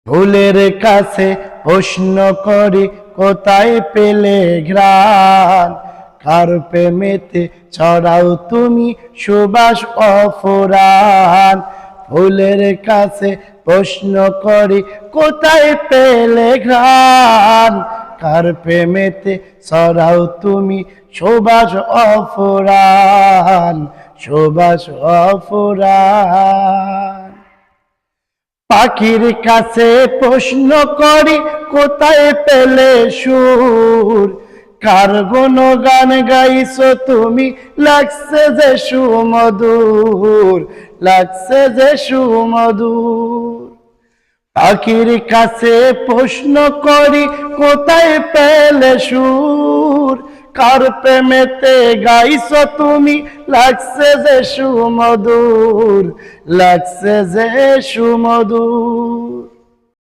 ফুলের কাছে প্রশ্ন করি কোথায় পেলে ঘ্রাণ, কার প্রেমেতে ছড়াও তুমি সুবাস অফুরান। ফুলের কাছে প্রশ্ন করি কোথায় পেলে ঘ্রাণ, কার প্রেমেতে ছড়াও তুমি সুবাস অফুরান, সুবাস অফুরান। পাখির কাছে প্রশ্ন করি কোথায় পেলে সুর, কার গুণগান গাইছো তুমি লাগছে যে সুমধুর, লাগছে যে সুমধুর। পাখির কাছে প্রশ্ন করি কোথায় পেলে সুর, কার প্রেমেতে গাইছো তুমি লাগছে যে সুমধুর, লাগছে যে সুমধুর।